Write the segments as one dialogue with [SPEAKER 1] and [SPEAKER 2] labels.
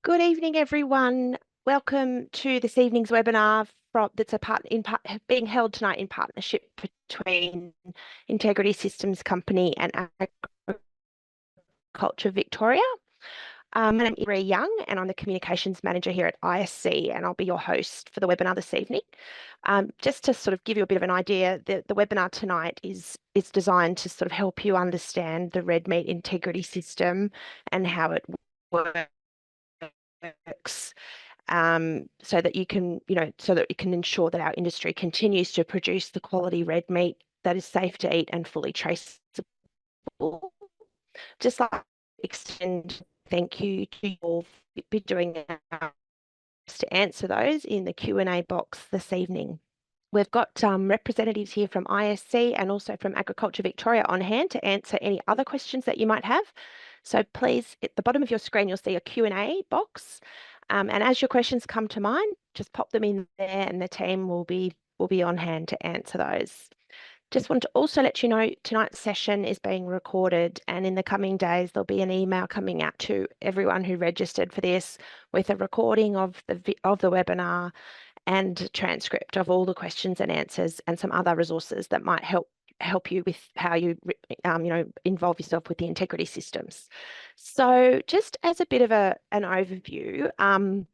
[SPEAKER 1] Good evening, everyone. Welcome to this evening's webinar that's being held tonight in partnership between Integrity Systems Company and Agriculture Victoria. My name is Ree Young, and I'm the Communications Manager here at ISC, and I'll be your host for the webinar this evening. Just to sort of give you a bit of an idea, the webinar tonight is designed to sort of help you understand the red meat integrity system and how it works. So that you can, ensure that our industry continues to produce the quality red meat that is safe to eat and fully traceable. Just like extend thank you to you all for be doing our best to answer those in the Q&A box this evening. We've got representatives here from ISC and also from Agriculture Victoria on hand to answer any other questions that you might have. So please, at the bottom of your screen, you'll see a Q&A box. And as your questions come to mind, just pop them in there and the team will be on hand to answer those. Just want to also let you know tonight's session is being recorded, and in the coming days there'll be an email coming out to everyone who registered for this with a recording of the webinar and a transcript of all the questions and answers and some other resources that might help you with how you involve yourself with the integrity systems. So just as a bit of an overview, I'm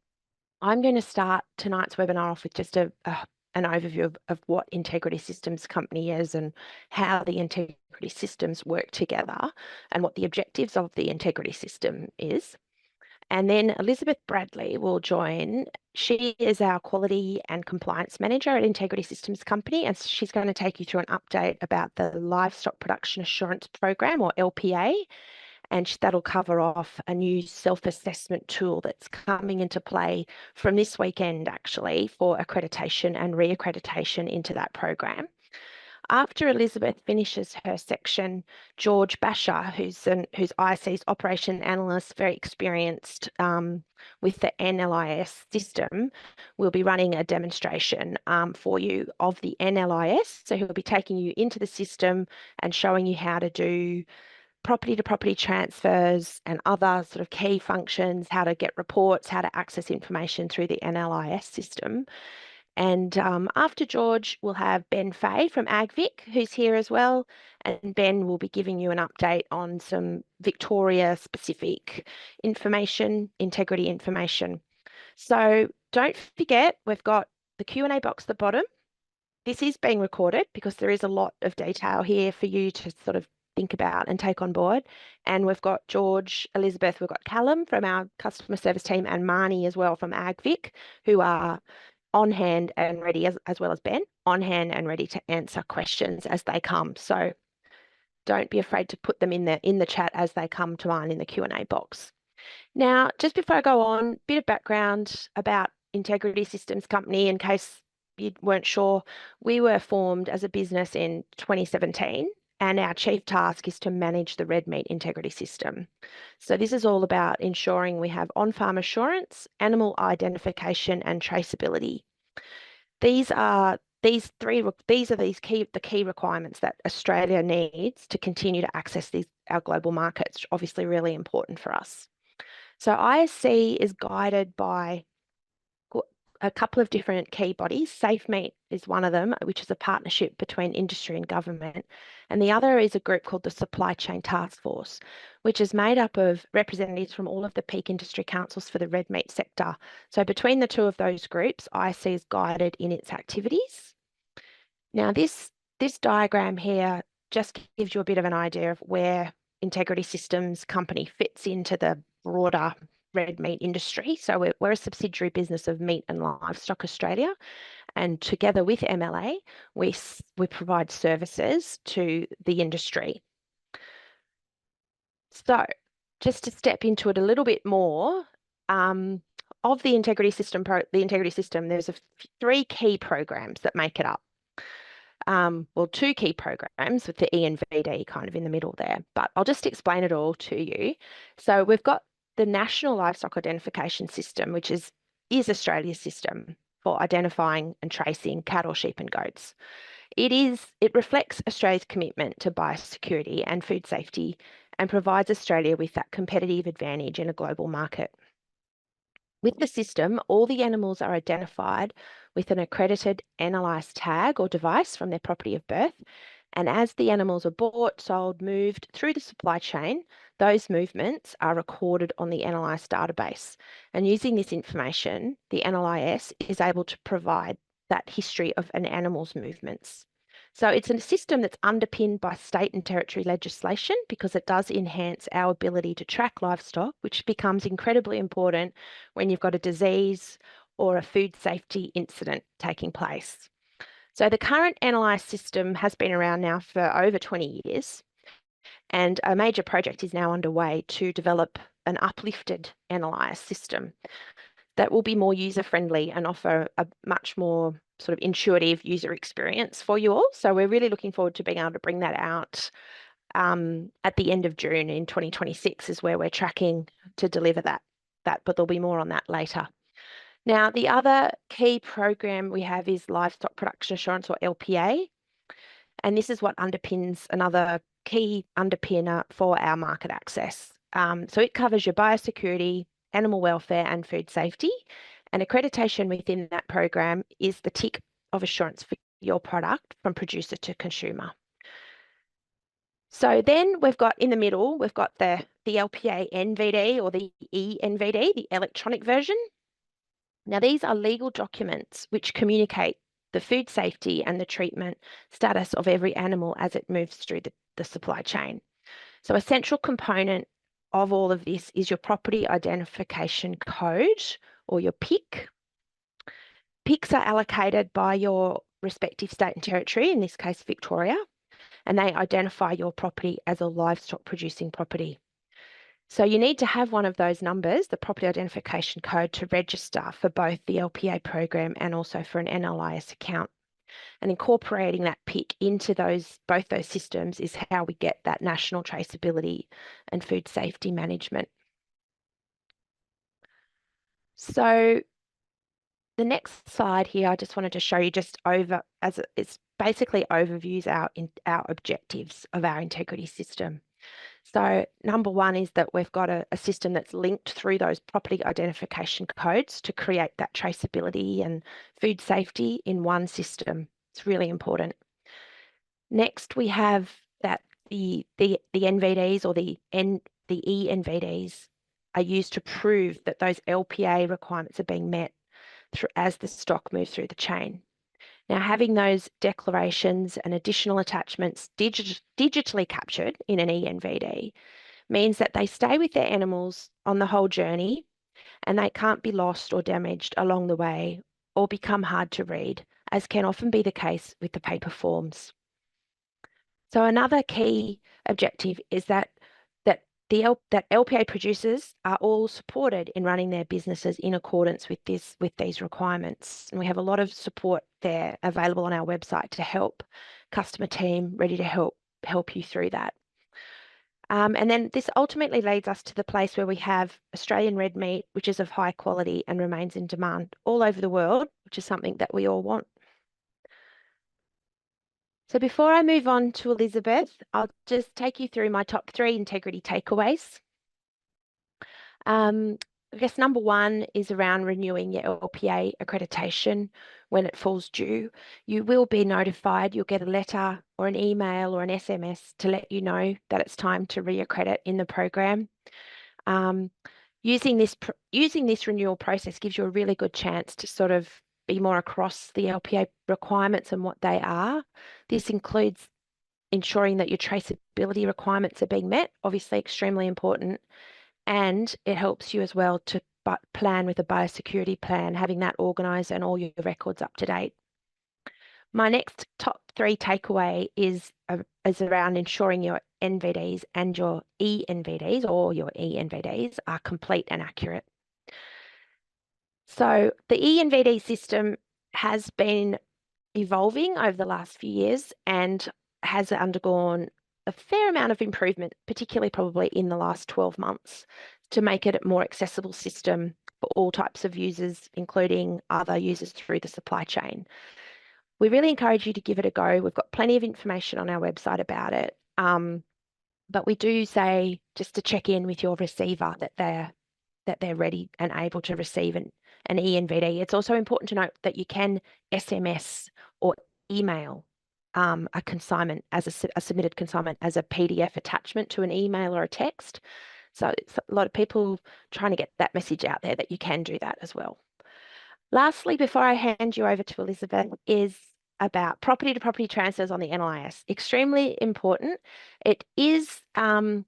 [SPEAKER 1] going to start tonight's webinar off with just an overview of what Integrity Systems Company is and how the integrity systems work together and what the objectives of the integrity system is. And then Elizabeth Bradley will join. She is our Quality and Compliance Manager at Integrity Systems Company, and she's going to take you through an update about the Livestock Production Assurance Program, or LPA, and that'll cover off a new self-assessment tool that's coming into play from this weekend, actually, for accreditation and re-accreditation into that program. After Elizabeth finishes her section, George Basher, who's ISC's operation analyst, very experienced with the NLIS system, will be running a demonstration for you of the NLIS. So he'll be taking you into the system and showing you how to do property-to-property transfers and other sort of key functions, how to get reports, how to access information through the NLIS system. And after George, we'll have Ben Fay from AgVic, who's here as well. And Ben will be giving you an update on some Victoria-specific information, integrity information. So don't forget, we've got the Q&A box at the bottom. This is being recorded because there is a lot of detail here for you to sort of think about and take on board. And we've got George, Elizabeth, we've got Callum from our customer service team and Marnie as well from AgVic, who are on hand and ready, as well as Ben, on hand and ready to answer questions as they come. So don't be afraid to put them in the chat as they come to mind in the Q&A box. Now, just before I go on, a bit of background about Integrity Systems Company, in case you weren't sure. We were formed as a business in 2017, and our chief task is to manage the red meat integrity system. So this is all about ensuring we have on-farm assurance, animal identification, and traceability. These are the key requirements that Australia needs to continue to access our global markets. Obviously, really important for us. So ISC is guided by a couple of different key bodies. SafeMeat is one of them, which is a partnership between industry and government. And the other is a group called the Supply Chain Task Force, which is made up of representatives from all of the peak industry councils for the red meat sector. So between the two of those groups, ISC is guided in its activities. Now, this diagram here just gives you a bit of an idea of where Integrity Systems Company fits into the broader red meat industry. So we're a subsidiary business of Meat and Livestock Australia, and together with MLA, we provide services to the industry. So just to step into it a little bit more, of the integrity system, there's three key programs that make it up. Well, two key programs with the E and VD kind of in the middle there, but I'll just explain it all to you. So we've got the National Livestock Identification System, which is Australia's system for identifying and tracing cattle, sheep, and goats. It reflects Australia's commitment to biosecurity and food safety and provides Australia with that competitive advantage in a global market. With the system, all the animals are identified with an accredited NLIS tag or device from their property of birth. And as the animals are bought, sold, moved through the supply chain, those movements are recorded on the NLIS database. And using this information, the NLIS is able to provide that history of an animal's movements. So it's a system that's underpinned by state and territory legislation because it does enhance our ability to track livestock, which becomes incredibly important when you've got a disease or a food safety incident taking place. So the current NLIS system has been around now for over 20 years, and a major project is now underway to develop an uplifted NLIS system that will be more user-friendly and offer a much more sort of intuitive user experience for you all. So we're really looking forward to being able to bring that out at the end of June in 2026 is where we're tracking to deliver that, but there'll be more on that later. Now, the other key program we have is Livestock Production Assurance, or LPA, and this is what underpins another key underpinner for our market access. So it covers your biosecurity, animal welfare, and food safety. And accreditation within that program is the tick of assurance for your product from producer to consumer. So then we've got in the middle, we've got the LPA NVD or the eNVD, the electronic version. Now, these are legal documents which communicate the food safety and the treatment status of every animal as it moves through the supply chain. So a central component of all of this is your property identification code, or your PIC. PICs are allocated by your respective state and territory, in this case Victoria, and they identify your property as a livestock producing property. So you need to have one of those numbers, the property identification code, to register for both the LPA program and also for an NLIS account. And incorporating that PIC into both those systems is how we get that national traceability and food safety management. So the next slide here, I just wanted to show you it's basically overviews our objectives of our integrity system. So number one is that we've got a system that's linked through those property identification codes to create that traceability and food safety in one system. It's really important. Next, we have that the NVDs or the eNVDs are used to prove that those LPA requirements are being met as the stock moves through the chain. Now, having those declarations and additional attachments digitally captured in an eNVD means that they stay with their animals on the whole journey and they can't be lost or damaged along the way or become hard to read, as can often be the case with the paper forms. So another key objective is that LPA producers are all supported in running their businesses in accordance with these requirements. And we have a lot of support there available on our website to help customer team ready to help you through that. And then this ultimately leads us to the place where we have Australian red meat, which is of high quality and remains in demand all over the world, which is something that we all want. So before I move on to Elizabeth, I'll just take you through my top 3 integrity takeaways. I guess number one is around renewing your LPA accreditation when it falls due. You will be notified. You'll get a letter or an email or an SMS to let you know that it's time to reaccredit in the program. Using this renewal process gives you a really good chance to sort of be more across the LPA requirements and what they are. This includes ensuring that your traceability requirements are being met, obviously extremely important, and it helps you as well to plan with a biosecurity plan, having that organised and all your records up to date. My next top 3 takeaway is around ensuring your NVDs and your eNVDs or your eNVDs are complete and accurate. So the eNVD system has been evolving over the last few years and has undergone a fair amount of improvement, particularly probably in the last 12 months, to make it a more accessible system for all types of users, including other users through the supply chain. We really encourage you to give it a go. We've got plenty of information on our website about it. But we do say just to check in with your receiver that that they're ready and able to receive an ENVD. It's also important to note that you can SMS or email a consignment as a submitted consignment as a PDF attachment to an email or a text. So it's a lot of people trying to get that message out there that you can do that as well. Lastly, before I hand you over to Elizabeth, is about property to property transfers on the NLIS. Extremely important. It is the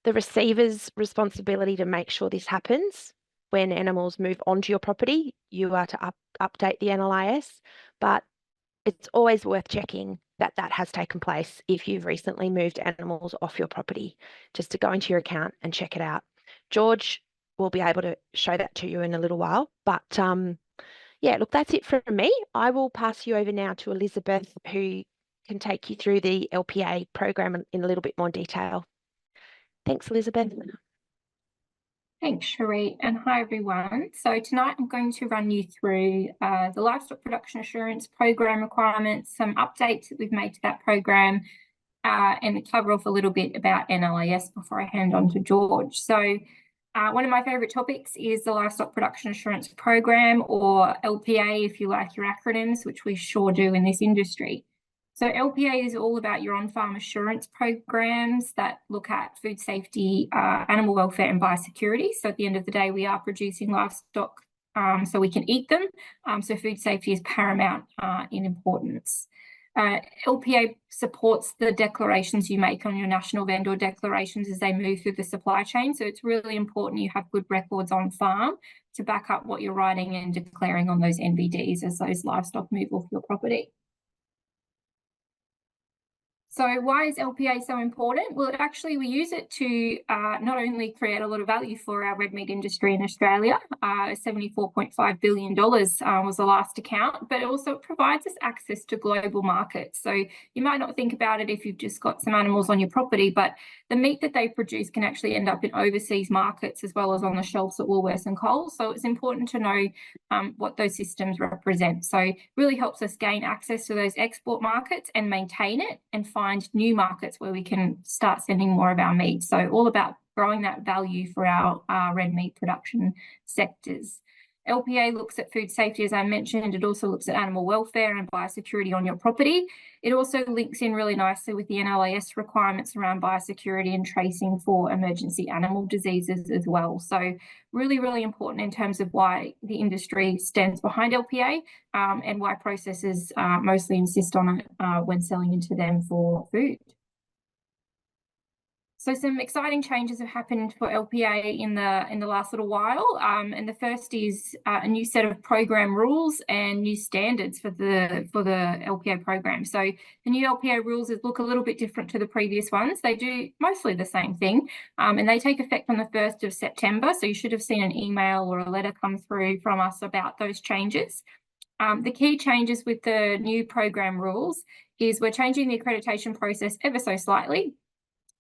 [SPEAKER 1] receiver's responsibility to make sure this happens. When animals move onto your property, you are to update the NLIS, but it's always worth checking that that has taken place if you've recently moved animals off your property, just to go into your account and check it out. George will be able to show that to you in a little while, but yeah, look, that's it from me. I will pass you over now to Elizabeth, who can take you through the LPA program in a little bit more detail. Thanks, Elizabeth.
[SPEAKER 2] Thanks, Cherie, and hi everyone. So tonight I'm going to run you through the Livestock Production Assurance Program requirements, some updates that we've made to that program, and cover off a little bit about NLIS before I hand on to George. So one of my favourite topics is the Livestock Production Assurance Program, or LPA if you like your acronyms, which we sure do in this industry. So LPA is all about your on-farm assurance programs that look at food safety, animal welfare and biosecurity. So at the end of the day, we are producing livestock so we can eat them. So food safety is paramount in importance. LPA supports the declarations you make on your national vendor declarations as they move through the supply chain. So it's really important you have good records on farm to back up what you're writing and declaring on those NVDs as those livestock move off your property. So why is LPA so important? Well, actually, we use it to not only create a lot of value for our red meat industry in Australia, $74.5 billion was the last account, but also provides us access to global markets. So you might not think about it if you've just got some animals on your property, but the meat that they produce can actually end up in overseas markets as well as on the shelves at Woolworths and Coles. So it's important to know what those systems represent. So it really helps us gain access to those export markets and maintain it and find new markets where we can start sending more of our meat. So all about growing that value for our red meat production sectors. LPA looks at food safety, as I mentioned. It also looks at animal welfare and biosecurity on your property. It also links in really nicely with the NLIS requirements around biosecurity and tracing for emergency animal diseases as well. So really, really important in terms of why the industry stands behind LPA and why processors mostly insist on it when selling into them for food. So some exciting changes have happened for LPA in the last little while, and the first is a new set of program rules and new standards for the LPA program. So the new LPA rules look a little bit different to the previous ones. They do mostly the same thing, and they take effect on the 1st of September. So you should have seen an email or a letter come through from us about those changes. The key changes with the new program rules is we're changing the accreditation process ever so slightly.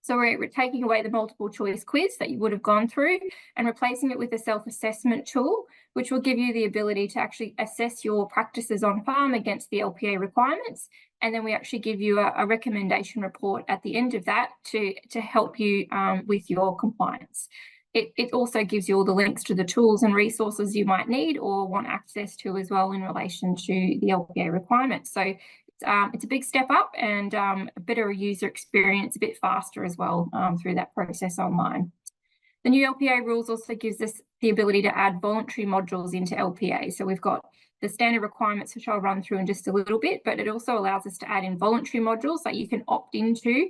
[SPEAKER 2] So we're taking away the multiple choice quiz that you would have gone through and replacing it with a self-assessment tool, which will give you the ability to actually assess your practices on farm against the LPA requirements. And then we actually give you a recommendation report at the end of that to help you with your compliance. It also gives you all the links to the tools and resources you might need or want access to as well in relation to the LPA requirements. So it's a big step up and a better user experience, a bit faster as well through that process online. The new LPA rules also gives us the ability to add voluntary modules into LPA. So we've got the standard requirements, which I'll run through in just a little bit, but it also allows us to add in voluntary modules that you can opt into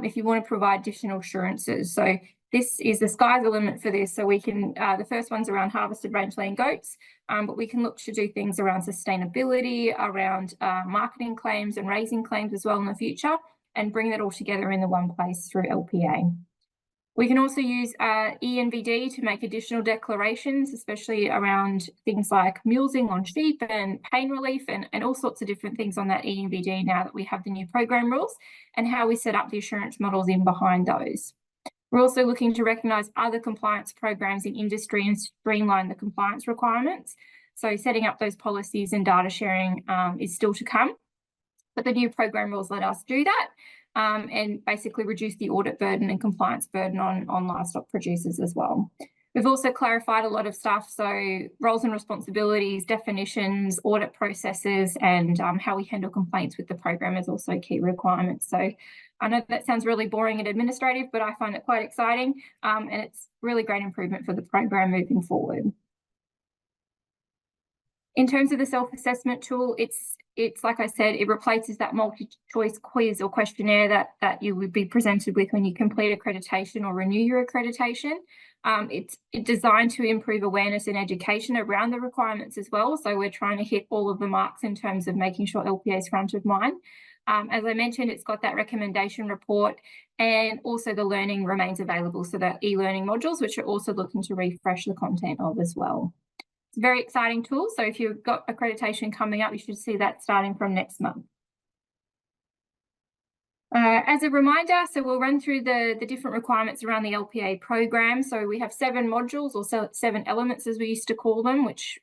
[SPEAKER 2] if you want to provide additional assurances. So this is the sky's the limit for this. So we can, the first one's around harvested rangeland goats, but we can look to do things around sustainability, around marketing claims and raising claims as well in the future, and bring that all together in the one place through LPA. We can also use ENVD to make additional declarations, especially around things like mulesing on sheep and pain relief and all sorts of different things on that ENVD now that we have the new program rules and how we set up the assurance models in behind those. We're also looking to recognise other compliance programs in industry and streamline the compliance requirements. So setting up those policies and data sharing is still to come, but the new program rules let us do that and basically reduce the audit burden and compliance burden on livestock producers as well. We've also clarified a lot of stuff, so roles and responsibilities, definitions, audit processes, and how we handle complaints with the program is also key requirements. So I know that sounds really boring and administrative, but I find it quite exciting, and it's really great improvement for the program moving forward. In terms of the self-assessment tool, it's like I said, it replaces that multi-choice quiz or questionnaire that you would be presented with when you complete accreditation or renew your accreditation. It's designed to improve awareness and education around the requirements as well. So we're trying to hit all of the marks in terms of making sure LPA is front of mind. As I mentioned, it's got that recommendation report, and also the learning remains available. So that e-learning modules, which are also looking to refresh the content of as well. It's a very exciting tool. So if you've got accreditation coming up, you should see that starting from next month. As a reminder, so we'll run through the different requirements around the LPA program. So we have 7 modules, or 7 elements as we used to call them, which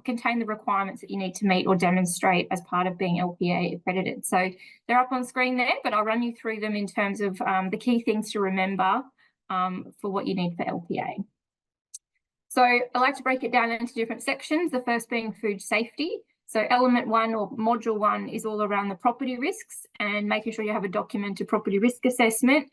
[SPEAKER 2] contain the requirements that you need to meet or demonstrate as part of being LPA accredited. So they're up on screen there, but I'll run you through them in terms of the key things to remember for what you need for LPA. So I like to break it down into different sections, the first being food safety. So element 1 or module 1 is all around the property risks and making sure you have a documented property risk assessment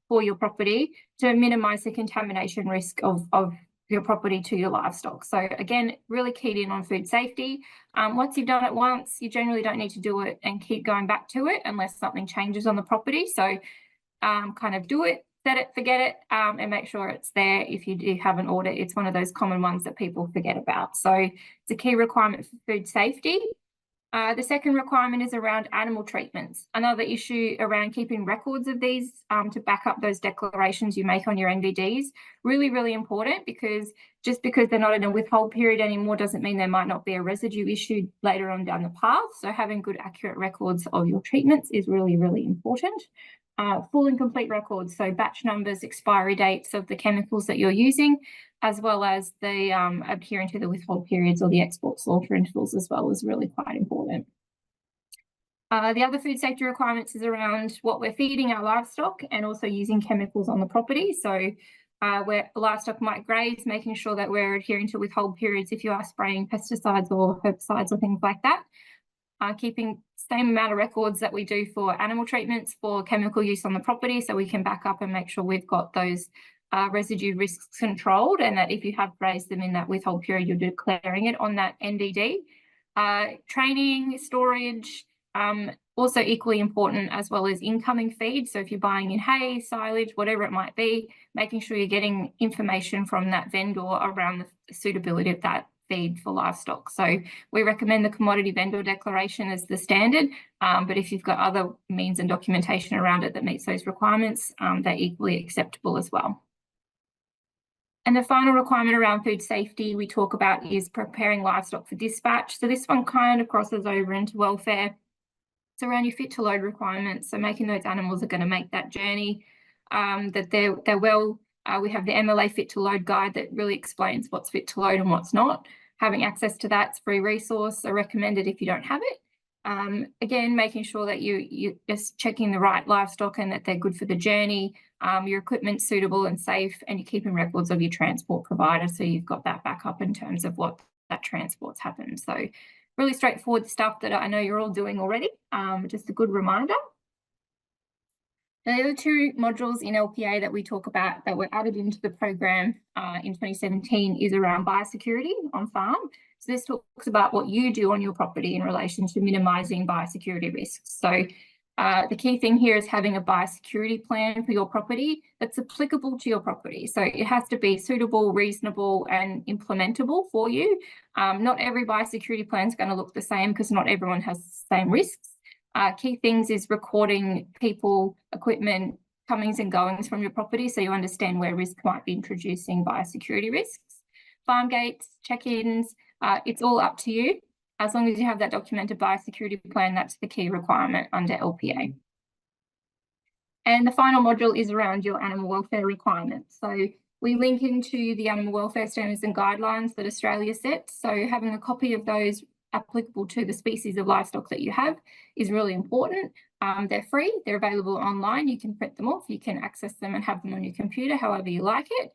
[SPEAKER 2] for your property to minimise the contamination risk of your property to your livestock. So again, really keyed in on food safety. Once you've done it once, you generally don't need to do it and keep going back to it unless something changes on the property. So kind of do it, set it, forget it, and make sure it's there. If you do have an audit, it's one of those common ones that people forget about. So it's a key requirement for food safety. The second requirement is around animal treatments. Another issue around keeping records of these to back up those declarations you make on your NVDs. Really, really important, because just because they're not in a withhold period anymore doesn't mean there might not be a residue issued later on down the path. So having good, accurate records of your treatments is really, really important. Full and complete records, so batch numbers, expiry dates of the chemicals that you're using, as well as the adhering to the withhold periods or the export slaughter intervals as well, is really quite important. The other food safety requirements is around what we're feeding our livestock and also using chemicals on the property. So where livestock might graze, making sure that we're adhering to withhold periods if you are spraying pesticides or herbicides or things like that. Keeping same amount of records that we do for animal treatments for chemical use on the property, so we can back up and make sure we've got those residue risks controlled, and that if you have grazed them in that withhold period, you're declaring it on that NDD. Training, storage, also equally important, as well as incoming feed. So if you're buying in hay, silage, whatever it might be, making sure you're getting information from that vendor around the suitability of that feed for livestock. So we recommend the commodity vendor declaration as the standard, but if you've got other means and documentation around it that meets those requirements, they're equally acceptable as well. And the final requirement around food safety we talk about is preparing livestock for dispatch. So this one kind of crosses over into welfare. It's around your fit to load requirements, so making those animals are going to make that journey, that they're well. We have the MLA fit to load guide that really explains what's fit to load and what's not. Having access to that's free resource, so recommended if you don't have it. Again, making sure that you're just checking the right livestock and that they're good for the journey, your equipment's suitable and safe, and you're keeping records of your transport provider, so you've got that backup in terms of what that transport's happened. So really straightforward stuff that I know you're all doing already, just a good reminder. The other 2 modules in LPA that we talk about that were added into the program in 2017 is around biosecurity on farm. So this talks about what you do on your property in relation to minimising biosecurity risks. So the key thing here is having a biosecurity plan for your property that's applicable to your property. So it has to be suitable, reasonable, and implementable for you. Not every biosecurity plan is going to look the same because not everyone has the same risks. Key things is recording people, equipment, comings and goings from your property, so you understand where risk might be introducing biosecurity risks. Farm gates, check-ins, it's all up to you. As long as you have that documented biosecurity plan, that's the key requirement under LPA. And the final module is around your animal welfare requirements. So we link into the animal welfare standards and guidelines that Australia sets. So having a copy of those applicable to the species of livestock that you have is really important. They're free, they're available online, you can print them off, you can access them and have them on your computer however you like it.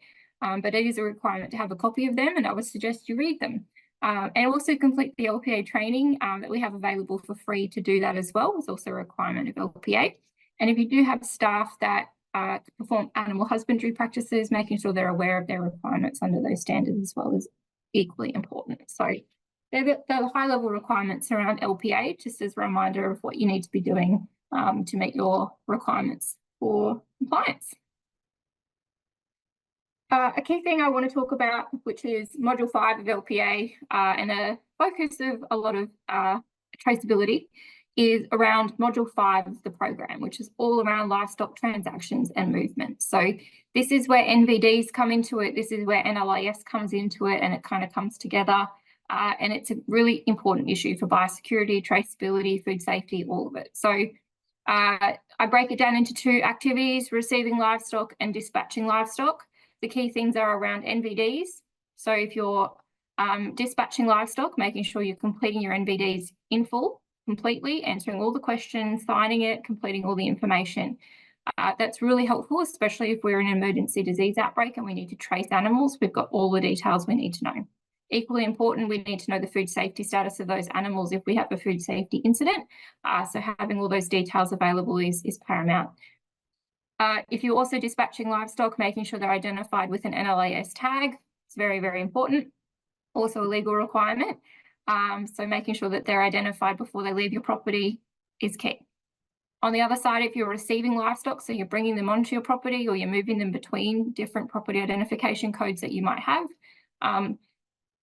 [SPEAKER 2] but it is a requirement to have a copy of them, and I would suggest you read them. And also complete the LPA training that we have available for free to do that as well. It's also a requirement of LPA. And if you do have staff that perform animal husbandry practices, making sure they're aware of their requirements under those standards as well is equally important. So they're the high-level requirements around LPA, just as a reminder of what you need to be doing to meet your requirements for compliance. A key thing I want to talk about, which is Module 5 of LPA, and a focus of a lot of traceability, is around Module 5 of the program, which is all around livestock transactions and movement. So this is where NVDs come into it. This is where NLIS comes into it, and it kind of comes together. And it's a really important issue for biosecurity, traceability, food safety, all of it. So I break it down into two activities: receiving livestock and dispatching livestock. The key things are around NVDs. So if you're dispatching livestock, making sure you're completing your NVDs in full, completely, answering all the questions, signing it, completing all the information. That's really helpful, especially if we're in an emergency disease outbreak and we need to trace animals. We've got all the details we need to know. Equally important, we need to know the food safety status of those animals if we have a food safety incident. So having all those details available is paramount. If you're also dispatching livestock, making sure they're identified with an NLIS tag, it's very, very important. Also a legal requirement. So making sure that they're identified before they leave your property is key. On the other side, if you're receiving livestock, so you're bringing them onto your property or you're moving them between different property identification codes that you might have,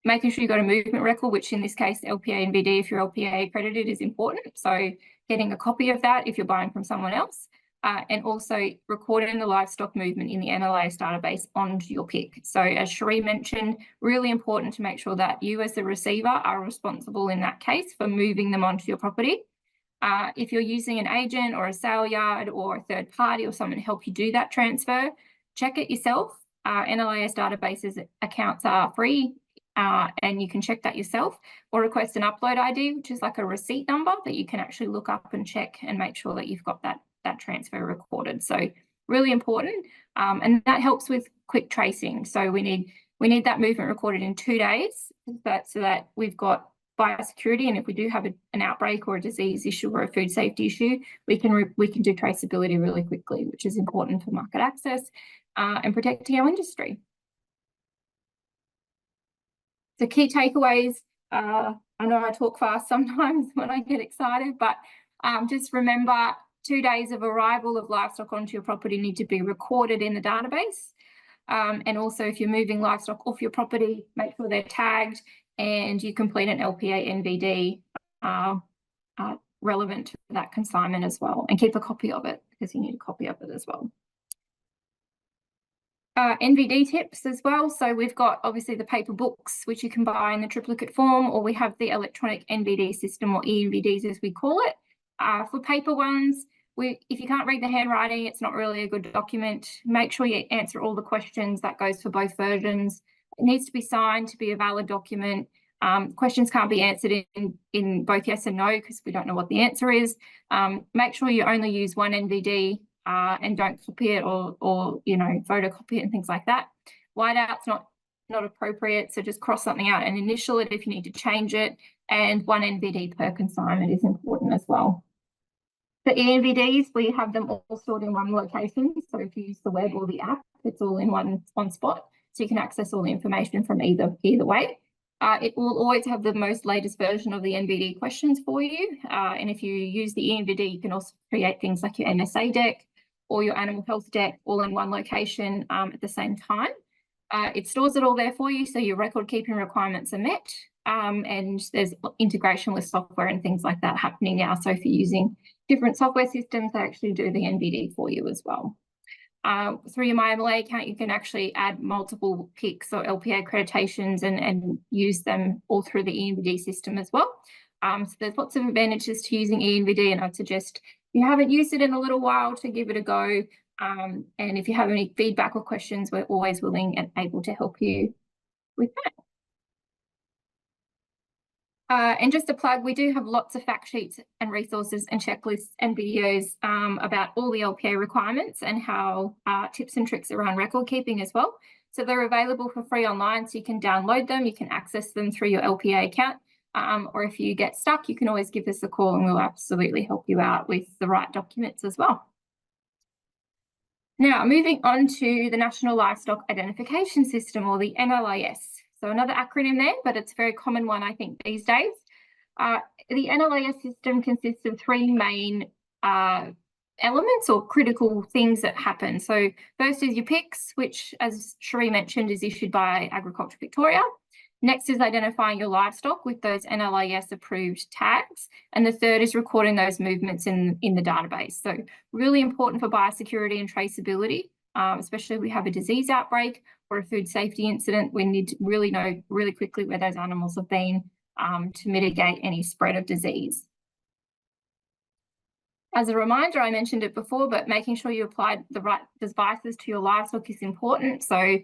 [SPEAKER 2] making sure you've got a movement record, which in this case, LPA NVD, if you're LPA accredited, is important. So getting a copy of that if you're buying from someone else. And also recording the livestock movement in the NLIS database onto your pick. So as Cherie mentioned, really important to make sure that you as the receiver are responsible in that case for moving them onto your property. If you're using an agent or a sale yard or a third party or someone to help you do that transfer, check it yourself. NLIS databases accounts are free and you can check that yourself, or request an upload ID, which is like a receipt number that you can actually look up and check and make sure that you've got that transfer recorded. So really important, and that helps with quick tracing. So we need that movement recorded in 2 days, so that we've got biosecurity, and if we do have an outbreak or a disease issue or a food safety issue, we can do traceability really quickly, which is important for market access and protecting our industry. The key takeaways, I know I talk fast sometimes when I get excited, but just remember, 2 days of arrival of livestock onto your property need to be recorded in the database. And also if you're moving livestock off your property, make sure they're tagged and you complete an LPA NVD relevant to that consignment as well, and keep a copy of it because you need a copy of it as well. NVD tips as well. So we've got obviously the paper books, which you can buy in the triplicate form, or we have the electronic NVD system, or eNVDs as we call it. For paper ones, if you can't read the handwriting, it's not really a good document. Make sure you answer all the questions. That goes for both versions. It needs to be signed to be a valid document. Questions can't be answered in both yes and no because we don't know what the answer is. Make sure you only use one NVD and don't copy it or photocopy it and things like that. Whiteout's not appropriate, so just cross something out and initial it if you need to change it, and one NVD per consignment is important as well. For eNVDs, we have them all stored in one location, so if you use the web or the app, it's all in one spot, so you can access all the information from either way. It will always have the most latest version of the NVD questions for you, and if you use the eNVD, you can also create things like your MSA deck or your animal health deck all in one location at the same time. It stores it all there for you, so your record keeping requirements are met, and there's integration with software and things like that happening now. So if you're using different software systems, they actually do the NVD for you as well. Through your MyMLA account, you can actually add multiple PICs or LPA accreditations and use them all through the eNVD system as well. So there's lots of advantages to using eNVD, and I'd suggest if you haven't used it in a little while to give it a go. And if you have any feedback or questions, we're always willing and able to help you with that. And just a plug, we do have lots of fact sheets and resources and checklists and videos about all the LPA requirements and how tips and tricks around record keeping as well. So they're available for free online, so you can download them, you can access them through your LPA account, or if you get stuck, you can always give us a call and we'll absolutely help you out with the right documents as well. Now, moving on to the National Livestock Identification System, or the NLIS. So another acronym there, but it's a very common one, I think, these days. The NLIS system consists of three main elements or critical things that happen. So first is your PICs, which, as Cherie mentioned, is issued by Agriculture Victoria. Next is identifying your livestock with those NLIS approved tags. And the third is recording those movements in the database. So really important for biosecurity and traceability, especially if we have a disease outbreak or a food safety incident. We need to really know really quickly where those animals have been to mitigate any spread of disease. As a reminder, I mentioned it before, but making sure you apply the right devices to your livestock is important. So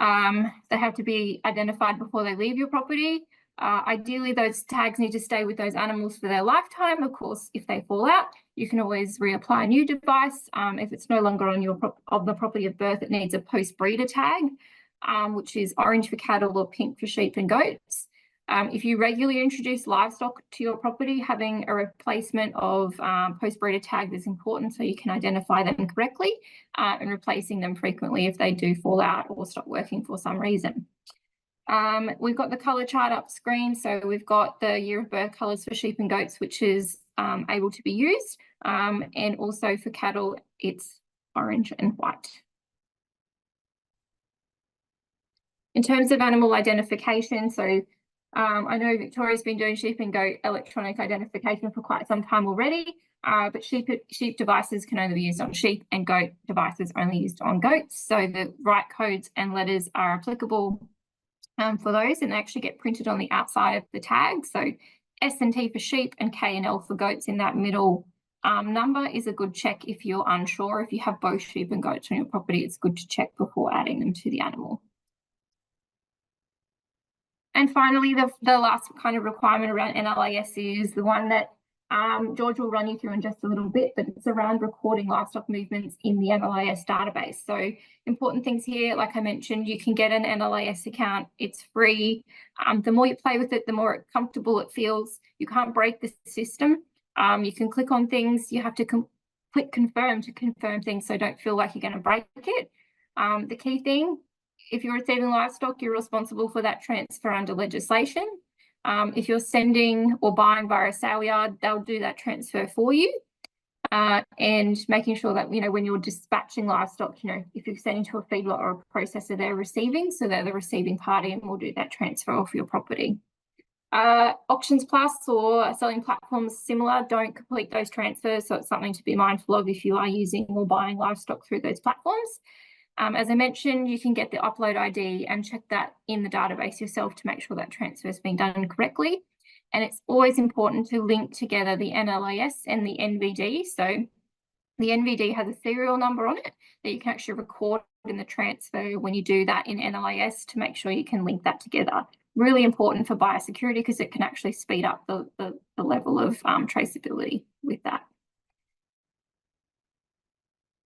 [SPEAKER 2] they have to be identified before they leave your property. Ideally, those tags need to stay with those animals for their lifetime. Of course, if they fall out, you can always reapply a new device. If it's no longer on the property of birth, it needs a post-breeder tag, which is orange for cattle or pink for sheep and goats. If you regularly introduce livestock to your property, having a replacement of post-breeder tags is important so you can identify them correctly and replacing them frequently if they do fall out or stop working for some reason. We've got the colour chart up screen. So we've got the year of birth colours for sheep and goats, which is able to be used. And also for cattle, it's orange and white. In terms of animal identification, so I know Victoria's been doing sheep and goat electronic identification for quite some time already, but sheep devices can only be used on sheep and goat devices only used on goats. So the right codes and letters are applicable for those, and they actually get printed on the outside of the tag. So S and T for sheep and K and L for goats in that middle number is a good check if you're unsure. If you have both sheep and goats on your property, it's good to check before adding them to the animal. And finally, the last kind of requirement around NLIS is the one that George will run you through in just a little bit, but it's around recording livestock movements in the NLIS database. So important things here, like I mentioned, you can get an NLIS account. It's free. The more you play with it, the more comfortable it feels. You can't break the system. You can click on things. You have to click confirm to confirm things, so don't feel like you're going to break it. The key thing, if you're receiving livestock, you're responsible for that transfer under legislation. If you're sending or buying via a sale yard, they'll do that transfer for you. And making sure that, when you're dispatching livestock, if you're sending to a feedlot or a processor, they're receiving, so they're the receiving party and will do that transfer off your property. Auctions Plus or selling platforms similar don't complete those transfers, so it's something to be mindful of if you are using or buying livestock through those platforms. As I mentioned, you can get the upload ID and check that in the database yourself to make sure that transfer is being done correctly. And it's always important to link together the NLIS and the NVD. So the NVD has a serial number on it that you can actually record in the transfer when you do that in NLIS to make sure you can link that together. Really important for biosecurity because it can actually speed up the level of traceability with that.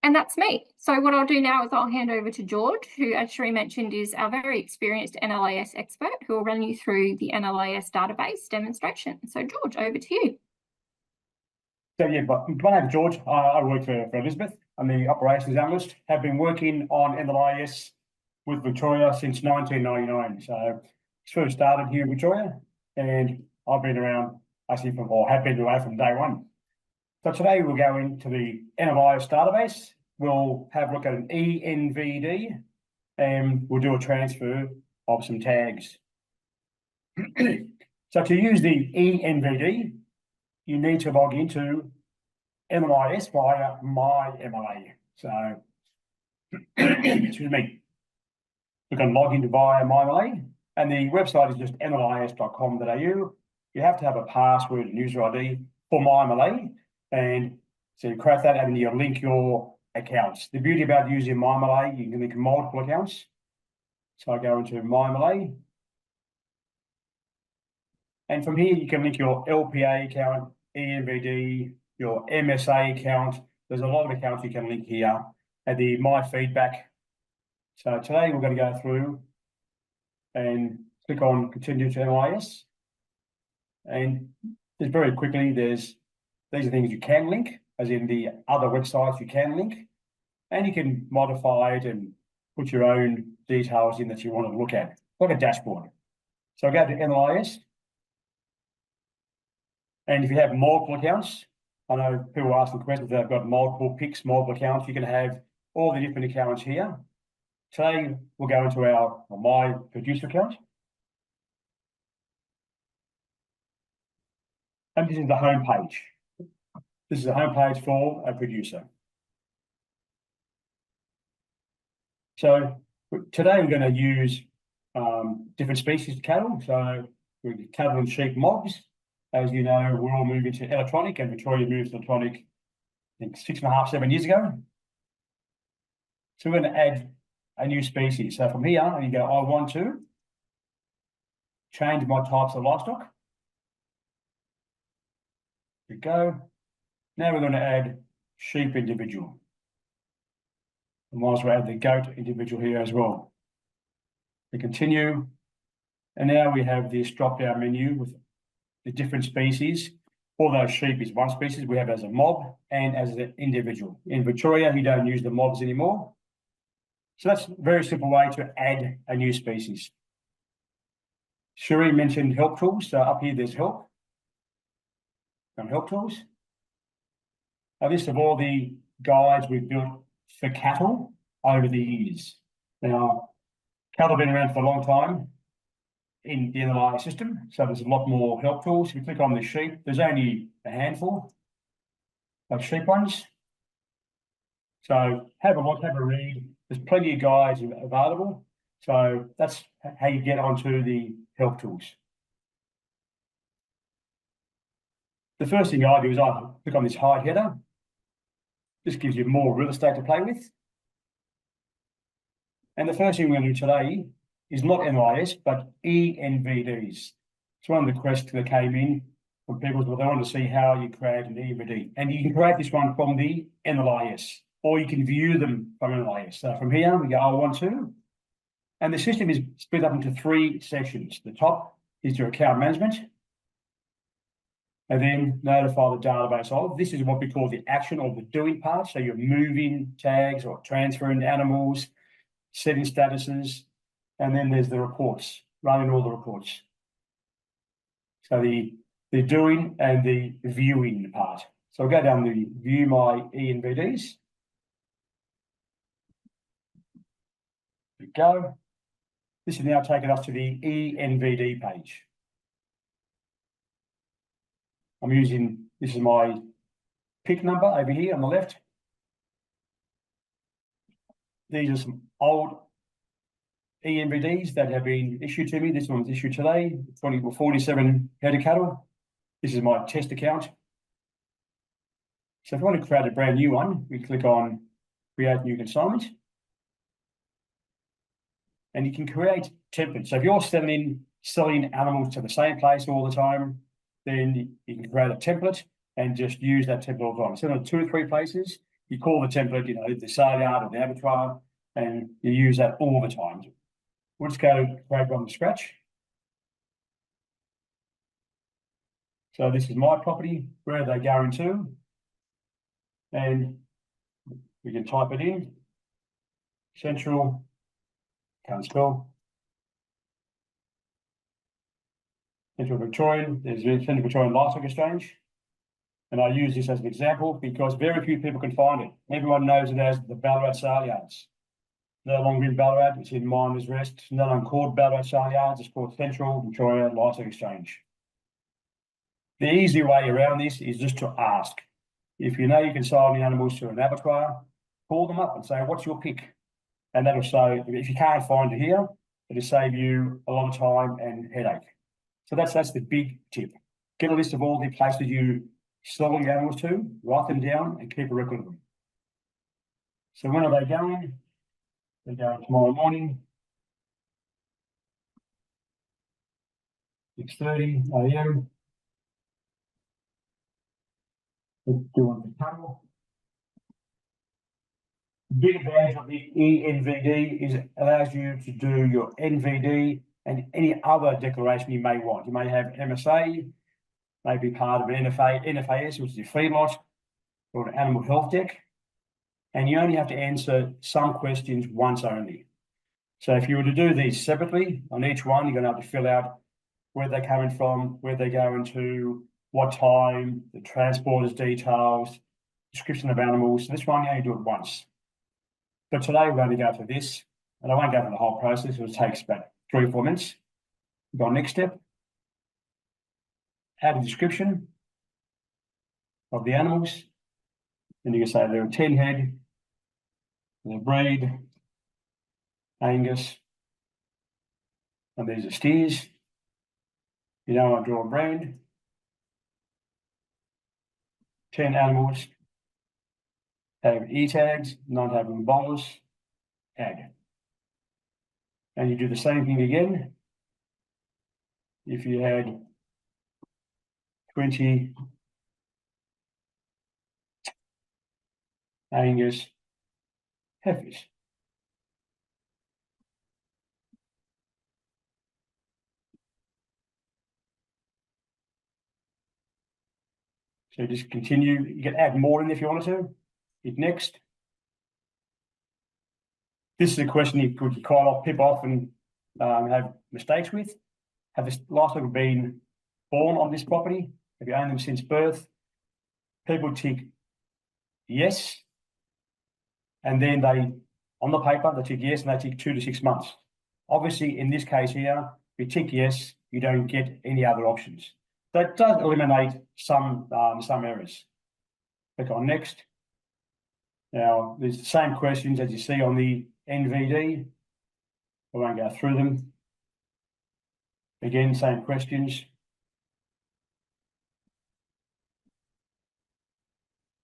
[SPEAKER 2] And that's me. So what I'll do now is I'll hand over to George, who, as Cherie mentioned, is our very experienced NLIS expert, who will run you through the NLIS database demonstration. So George, over to you.
[SPEAKER 3] So yeah, my name is George. I work for Elizabeth. I'm the operations analyst. Have been working on NLIS with Victoria since 1999. So it's first started here in Victoria, and I've been around actually have been away from day one. So today we'll go into the NLIS database. We'll have a look at an ENVD and we'll do a transfer of some tags. So to use the ENVD, you need to log into NLIS via My MLA. So, excuse me, we can log in via My MLA, and the website is just nlis.com.au. You have to have a password and user ID for My MLA. And so you create that and you link your accounts. The beauty about using MyMLA, you can link multiple accounts. So I go into MyMLA. And from here, you can link your LPA account, ENVD, your MSA account. There's a lot of accounts you can link here, and the My Feedback. So today we're going to go through and click on Continue to NLIS. And just very quickly, these are things you can link, as in the other websites you can link, and you can modify it and put your own details in that you want to look at, like a dashboard. So I'll go to NLIS. And if you have multiple accounts, I know people are asking questions, they've got multiple PICs, multiple accounts, you can have all the different accounts here. Today, we'll go into our My Producer account. And this is the home page. This is the home page for a producer. So today we're going to use different species of cattle. So we're cattle and sheep mobs. As you know, we're all moving to electronic, and Victoria moved to electronic, I think 6.5, 7 years ago. So we're going to add a new species. So from here, you go, I want to change my types of livestock. There we go. Now we're going to add sheep individual. I might as well add the goat individual here as well. We continue. And now we have this drop-down menu with the different species. Although sheep is one species, we have as a mob and as an individual. In Victoria, we don't use the mobs anymore. So that's a very simple way to add a new species. Shuri mentioned help tools. So up here, there's help. Help tools. A list of all the guides we've built for cattle over the years. Now, cattle have been around for a long time in the NLIS system, so there's a lot more help tools. If you click on the sheep, there's only a handful of sheep ones. So have a look, have a read. There's plenty of guides available. So that's how you get onto the help tools. The first thing I do is I click on this hide header. This gives you more real estate to play with. And the first thing we're going to do today is not NLIS, but ENVDs. It's one of the questions that came in from people who they want to see how you create an ENVD. And you can create this one from the NLIS, or you can view them from NLIS. So from here, we go, I want to. And the system is split up into 3 sections. The top is your account management, and then notify the database of. This is what we call the action or the doing part. So you're moving tags or transferring animals, setting statuses, and then there's the reports, running all the reports. So the doing and the viewing part. So I'll go down the view my ENVDs. There we go. This is now taking us to the ENVD page. I'm using, this is my PIC number over here on the left. These are some old ENVDs that have been issued to me. This one was issued today, 47 head of cattle. This is my test account. So if you want to create a brand new one, we click on Create New Consignment. And you can create templates. So if you're selling animals to the same place all the time, then you can create a template and just use that template all the time. So in 2 or 3 places, you call the template, the sale yard or the abattoir, and you use that all the time. We'll just go to create one from scratch. So this is my property. Where are they going to? And we can type it in. Central, can't spell. Central Victorian, there's the Central Victorian Livestock Exchange. And I use this as an example because very few people can find it. Everyone knows it as the Ballarat Sale Yards. No longer in Ballarat, it's in Miners Rest. No longer called Ballarat Sale Yards, it's called Central Victoria Livestock Exchange. The easy way around this is just to ask. If you know you can sell the animals to an abattoir, call them up and say, what's your pick? And that'll say, if you can't find it here, it'll save you a lot of time and headache. So that's the big tip. Get a list of all the places you sell your animals to, write them down and keep a record of them. So when are they going? They're going tomorrow morning. 6:30 a.m. Let's do one for cattle. The big advantage of the eNVD is it allows you to do your NVD and any other declaration you may want. You may have MSA, maybe part of an NFAS, which is your feedlot, or an animal health deck, and you only have to answer some questions once only. So if you were to do these separately, on each one, you're going to have to fill out where they're coming from, where they're going to, what time, the transporter's details, description of animals. So this one, you only do it once. But today we're going to go through this, and I won't go through the whole process. It takes about 3 or 4 minutes. Go on, next step. Add a description of the animals. And you can say they're a 10 head, they're breed, Angus, and these are steers. You know, I draw a brand. 10 animals have E-tags, none have embossers, add. And you do the same thing again. If you had 20 Angus heifers. So just continue. You can add more in if you want to. Hit next. This is a question you could people often have mistakes with. Have this livestock been born on this property? Have you owned them since birth? People tick yes, and then they, on the paper, they tick yes and they tick 2 to 6 months. Obviously, in this case here, if you tick yes, you don't get any other options. That does eliminate some errors. Click on next. Now, there's the same questions as you see on the NVD. I won't go through them. Again, same questions.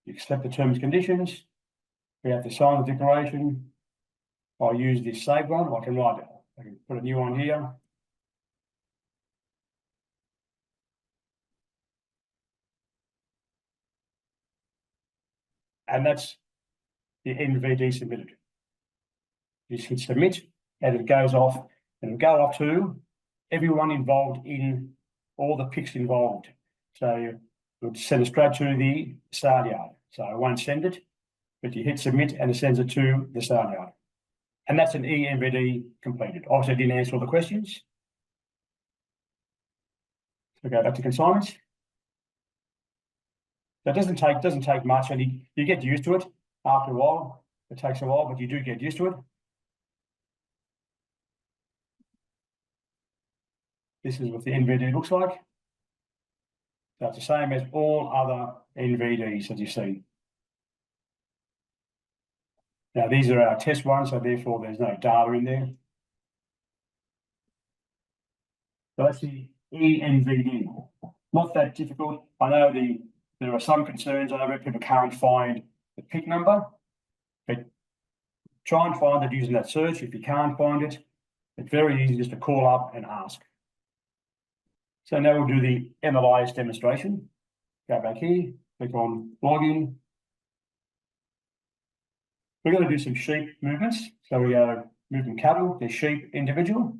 [SPEAKER 3] You accept the terms and conditions. We have to sign the declaration. I'll use this saved one. I can write it. I can put a new one here. And that's the NVD submitted. You just hit submit, and it goes off, and it'll go off to everyone involved in all the picks involved. So we'll send it straight to the sale yard. So I won't send it, but you hit submit and it sends it to the sale yard. And that's an eNVD completed. Obviously, I didn't answer all the questions. So go back to consignments. That doesn't take much, and you get used to it after a while. It takes a while, but you do get used to it. This is what the NVD looks like. So it's the same as all other NVDs that you see. Now, these are our test ones, so therefore there's no data in there. So that's the eNVD. Not that difficult. I know there are some concerns over it. People can't find the PIC number, but try and find it using that search. If you can't find it, it's very easy just to call up and ask. So now we'll do the NLIS demonstration. Go back here, click on login. We're going to do some sheep movements. So we go moving cattle, the sheep individual.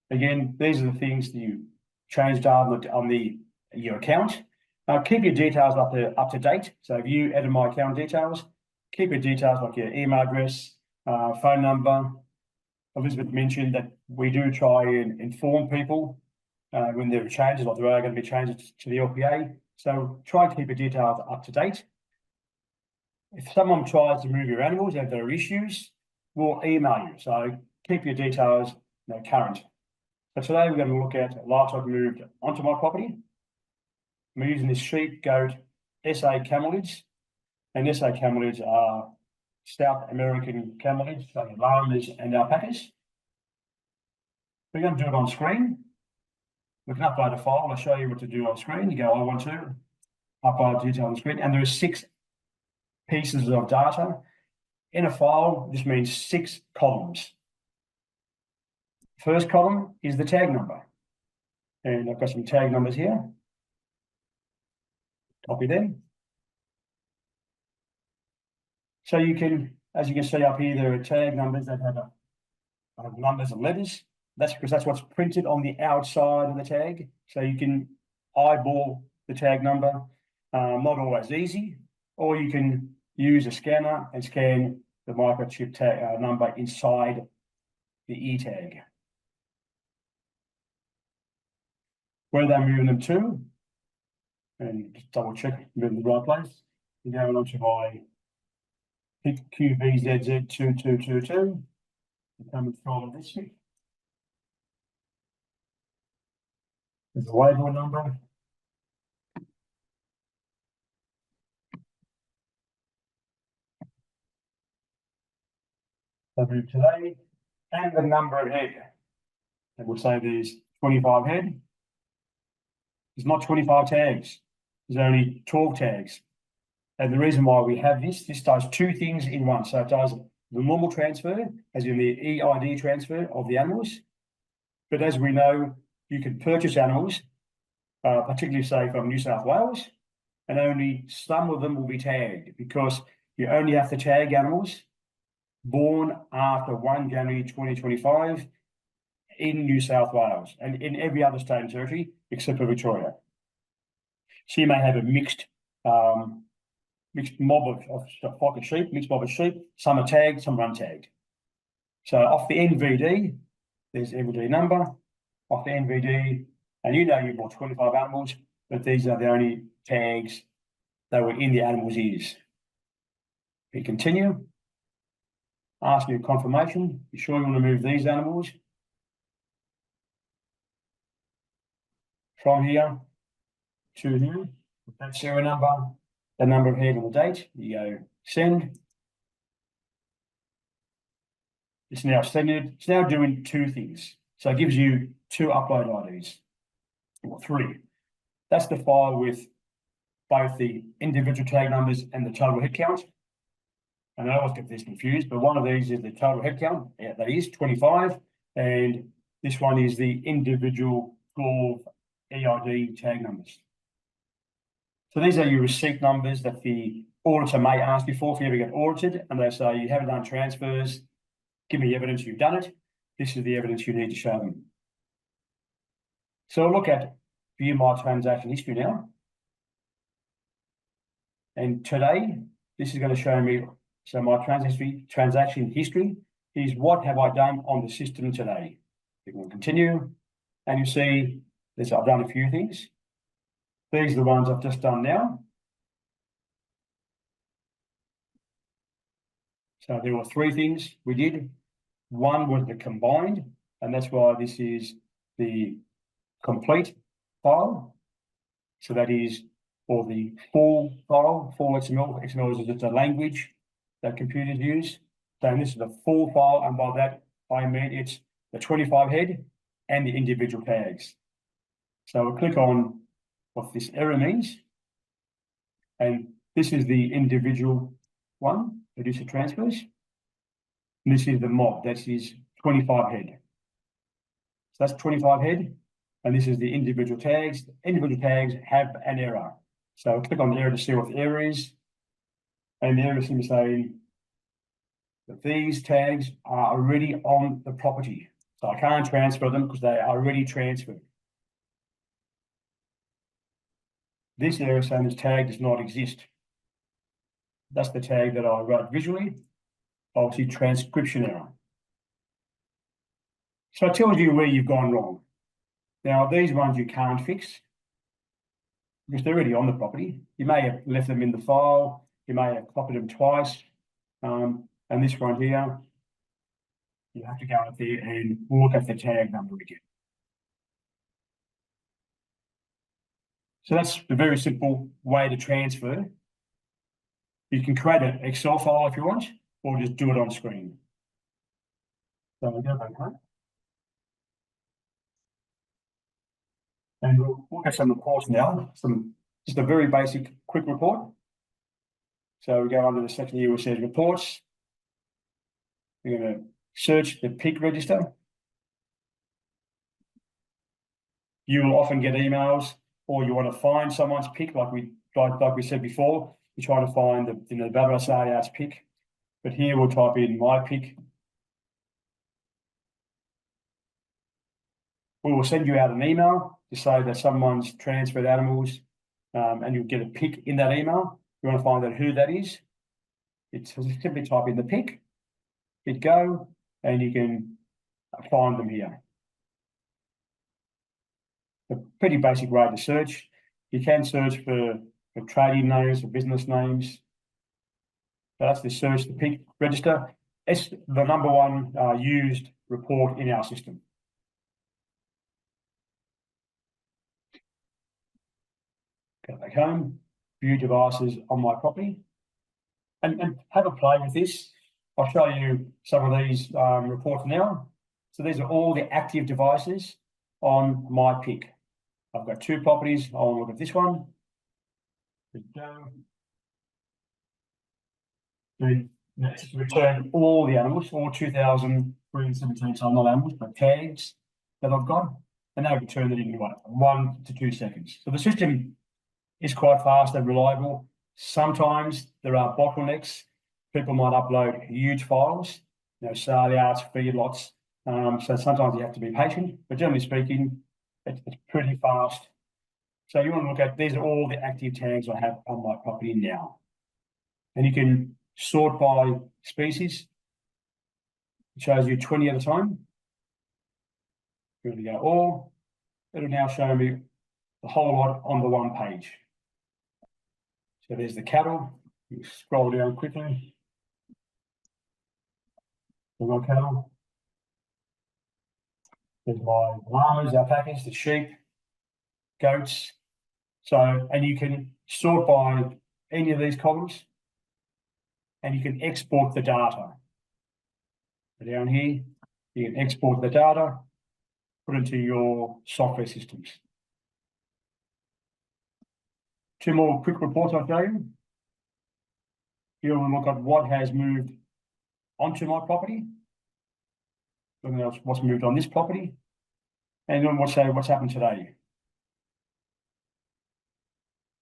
[SPEAKER 3] Again, these are the things that you changed on your account. Keep your details up to date. So if you enter my account details, keep your details like your email address, phone number. Elizabeth mentioned that we do try and inform people when there are changes, or there are going to be changes to the LPA. So try to keep your details up to date. If someone tries to move your animals and there are issues, we'll email you. So keep your details current. So today we're going to look at livestock moved onto my property. We're using this sheep, goat, SA camelids, and SA camelids are South American camelids, so llamas and alpacas. We're going to do it on screen. We can upload a file. I'll show you what to do on screen. You go, I want to upload detail on the screen, and there are 6 pieces of data in a file. This means 6 columns. First column is the tag number. And I've got some tag numbers here. Copy them. So you can, as you can see up here, there are tag numbers that have numbers and letters. That's because that's what's printed on the outside of the tag. So you can eyeball the tag number. Not always easy. Or you can use a scanner and scan the microchip tag number inside the e-tag. Where they're moving them to, and just double check, I'm in the right place. You're going onto my QVZZ2222. Come and follow this here. There's a label number. So move today and the number of head. And we'll say there's 25 head. There's not 25 tags. There's only 12 tags. And the reason why we have this does two things in one. So it does the normal transfer, as in the eID transfer of the animals. But as we know, you can purchase animals, particularly say from New South Wales, and only some of them will be tagged because you only have to tag animals born after 1 January 2025 in New South Wales and in every other state and territory except for Victoria. So you may have a mixed mob of flock of sheep, mixed mob of sheep. Some are tagged, some are untagged. So off the NVD, there's NVD number. Off the NVD, and you know you bought 25 animals, but these are the only tags that were in the animal's ears. We continue. Ask you confirmation. You sure you want to move these animals from here to here with that serial number, the number of head and the date. You go send. It's now sending. It's now doing two things. So it gives you two upload IDs, or three. That's the file with both the individual tag numbers and the total head count. And I always get this confused, but one of these is the total head count. Yeah, that is 25. And this one is the individual 12 eID tag numbers. So these are your receipt numbers that the auditor may ask you for if you ever get audited, and they say you haven't done transfers, give me evidence you've done it. This is the evidence you need to show them. So I'll look at view my transaction history now. And today, this is going to show me, so my transaction history is what have I done on the system today. You can continue, and you see this, I've done a few things. These are the ones I've just done now. So there were three things we did. One was the combined, and that's why this is the complete file. So that is for the full file, full XML. XML is just a language that computers use. So this is the full file, and by that I mean it's the 25 head and the individual tags. So we'll click on what this error means, and this is the individual one, producer transfers. And this is the mob, that is 25 head. So that's 25 head, and this is the individual tags. The individual tags have an error. So I'll click on the error to see what the error is. And the error is simply saying that these tags are already on the property. So I can't transfer them because they are already transferred. This error saying this tag does not exist. That's the tag that I wrote visually. Obviously, transcription error. So it tells you where you've gone wrong. Now, these ones you can't fix because they're already on the property. You may have left them in the file. You may have copied them twice. And this one here, you have to go up there and look at the tag number again. So that's a very simple way to transfer. You can create an Excel file if you want, or just do it on screen. So we go back home. And we'll look at some reports now, just a very basic quick report. So we go under the section here which says reports. We're going to search the pig register. you will often get emails, or you want to find someone's pick, like we said before. You're trying to find the Babrala Saliar's pick, but here we'll type in my pick. We will send you out an email to say that someone's transferred animals, and you'll get a pick in that email. You want to find out who that is. It's simply type in the pick, hit go, and you can find them here. A pretty basic way to search. You can search for trading names, for business names. That's the search the pick register. It's the number one used report in our system. Go back home, view devices on my property, and have a play with this. I'll show you some of these reports now. So these are all the active devices on my pick. I've got 2 properties. I'll look at this one. And let's return all the animals, all 2,317, so not animals, but tags that I've got, and now return it in 1 to 2 seconds. So the system is quite fast and reliable. Sometimes there are bottlenecks. People might upload huge files, Saliards, feedlots. So sometimes you have to be patient, but generally speaking, it's pretty fast. So you want to look at, these are all the active tags I have on my property now. And you can sort by species. It shows you 20 at a time. We're going to go all. It'll now show me the whole lot on the one page. So there's the cattle. You scroll down quickly. There's my cattle. There's my llamas, alpacas, the sheep, goats. So, and you can sort by any of these columns, and you can export the data. So down here, you can export the data, put it into your software systems. 2 more quick reports I'll show you. Here we'll look at what has moved onto my property. Looking at what's moved on this property. And then we'll say what's happened today.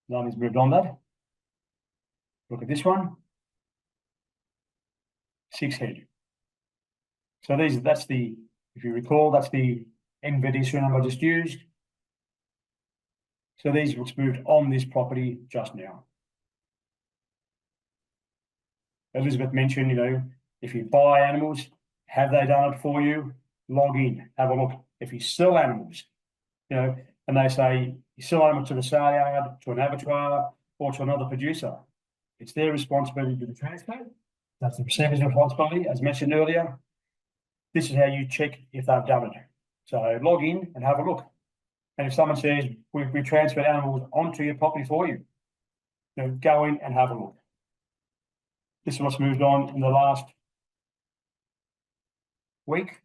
[SPEAKER 3] Nothing's moved on that. Look at this one. 6 head. So that's the, if you recall, that's the NVD serial number I just used. So these what's moved on this property just now. Elizabeth mentioned, if you buy animals, have they done it for you? Log in, have a look. If you sell animals, and they say you sell animals to the sale yard, to an abattoir, or to another producer, it's their responsibility to do the transfer. That's the receiver's responsibility, as mentioned earlier. This is how you check if they've done it. So log in and have a look. And if someone says, we transferred animals onto your property for you, go in and have a look. This is what's moved on in the last week.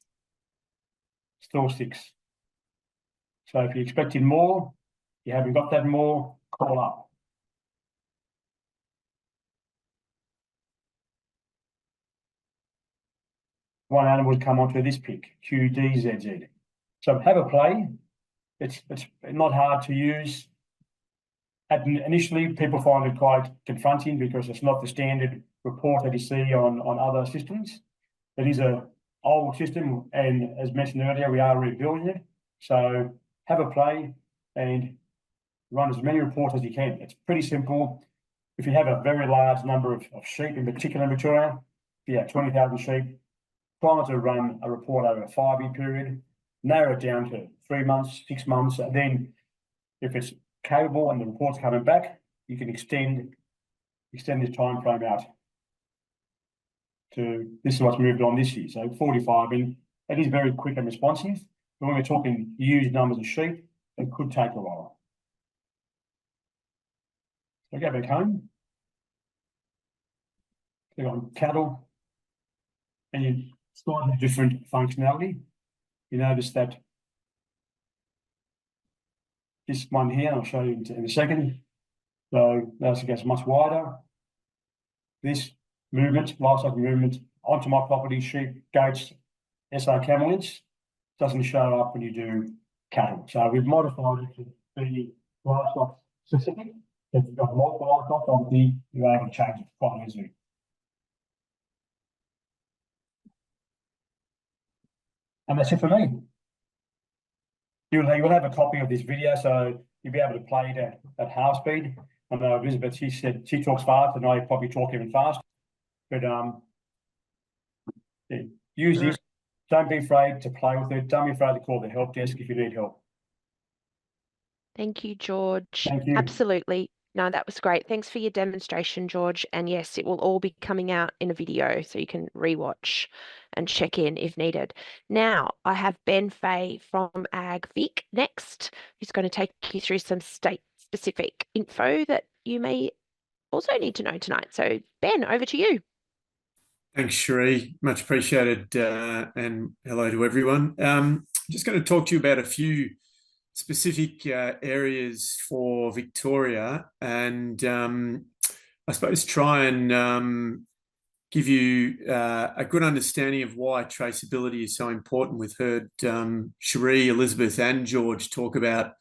[SPEAKER 3] Still 6. So if you're expecting more, you haven't got that more, call up. One animal would come onto this pick, QDZZ. So have a play. It's not hard to use. Initially, people find it quite confronting because it's not the standard report that you see on other systems. It is an old system, and as mentioned earlier, we are rebuilding it. So have a play and run as many reports as you can. It's pretty simple. If you have a very large number of sheep, in particular in Victoria, if you have 20,000 sheep, try to run a report over a 5-year period, narrow it down to 3 months, 6 months, and then if it's capable and the report's coming back, you can extend this time frame out to, this is what's moved on this year, so 45, and it is very quick and responsive. But when we're talking huge numbers of sheep, it could take a while. So go back home, click on cattle, and you slightly different functionality. You notice that this one here, I'll show you in a second. So notice it gets much wider. This movement, livestock movement onto my property, sheep, goats, SA camelids, doesn't show up when you do cattle. So we've modified it to be livestock specific. If you've got multiple livestock, obviously you're able to change it quite easily. And that's it for me. You'll have a copy of this video, so you'll be able to play it at half speed. I know Elizabeth, she said she talks fast, and I probably talk even fast. But yeah, use this. Don't be afraid to play with it. Don't be afraid to call the help desk if you need help.
[SPEAKER 1] Thank you, George.
[SPEAKER 3] Thank you.
[SPEAKER 1] Absolutely. No, that was great. Thanks for your demonstration, George. And yes, it will all be coming out in a video, so you can rewatch and check in if needed. Now, I have Ben Fay from AgVic next, who's going to take you through some state-specific info that you may also need to know tonight. So, Ben, over to you.
[SPEAKER 4] Thanks, Cherie. Much appreciated, and hello to everyone. Just going to talk to you about a few specific areas for Victoria, and I suppose try and give you a good understanding of why traceability is so important. We've heard Cherie, Elizabeth and George talk about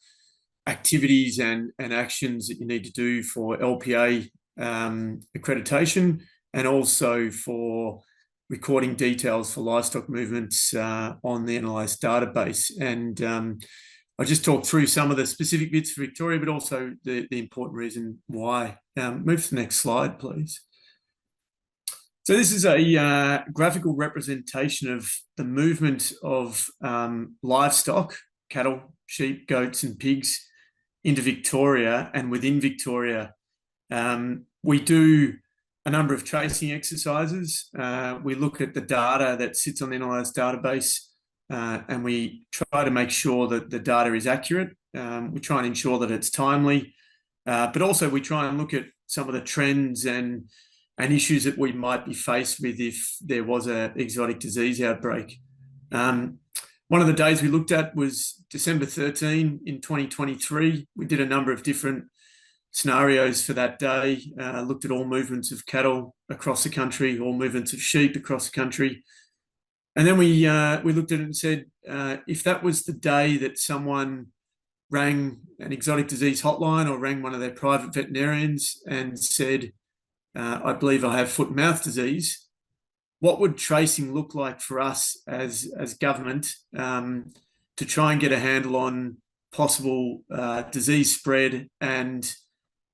[SPEAKER 4] activities and actions that you need to do for LPA accreditation, and also for recording details for livestock movements on the NLIS database. And I just talked through some of the specific bits for Victoria, but also the important reason why. Move to the next slide, please. So this is a graphical representation of the movement of livestock, cattle, sheep, goats and pigs into Victoria. And within Victoria, we do a number of tracing exercises. We look at the data that sits on the NLIS database, and we try to make sure that the data is accurate. We try and ensure that it's timely, but also we try and look at some of the trends and issues that we might be faced with if there was an exotic disease outbreak. One of the days we looked at was December 13 in 2023. We did a number of different scenarios for that day, looked at all movements of cattle across the country, all movements of sheep across the country. And then we looked at it and said, if that was the day that someone rang an exotic disease hotline or rang one of their private veterinarians and said, I believe I have foot and mouth disease, what would tracing look like for us as government to try and get a handle on possible disease spread and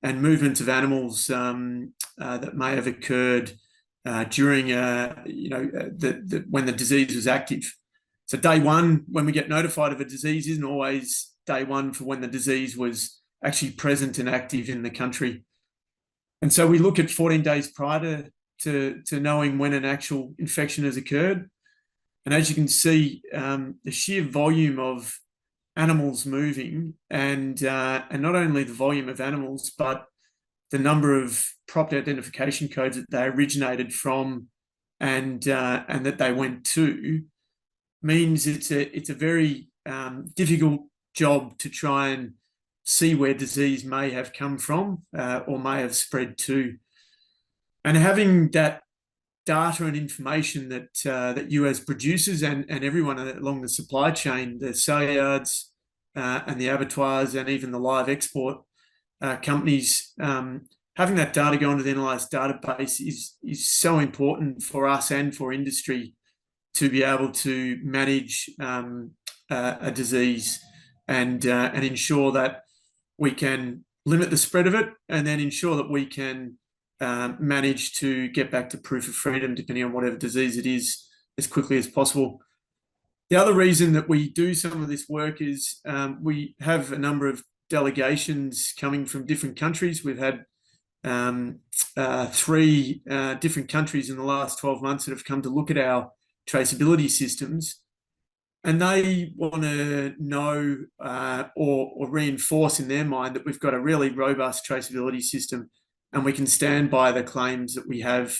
[SPEAKER 4] movements of animals that may have occurred during when the disease was active. So day one, when we get notified of a disease, isn't always day one for when the disease was actually present and active in the country. And so we look at 14 days prior to knowing when an actual infection has occurred. And as you can see, the sheer volume of animals moving and not only the volume of animals, but the number of property identification codes that they originated from and that they went to means it's a very difficult job to try and see where disease may have come from or may have spread to. And having that data and information that you as producers and everyone along the supply chain, the sale yards and the abattoirs and even the live export companies, having that data go into the NLIS database is so important for us and for industry to be able to manage a disease and ensure that we can limit the spread of it, and then ensure that we can manage to get back to proof of freedom, depending on whatever disease it is, as quickly as possible. The other reason that we do some of this work is we have a number of delegations coming from different countries. We've had 3 different countries in the last 12 months that have come to look at our traceability systems, and they want to know or reinforce in their mind that we've got a really robust traceability system and we can stand by the claims that we have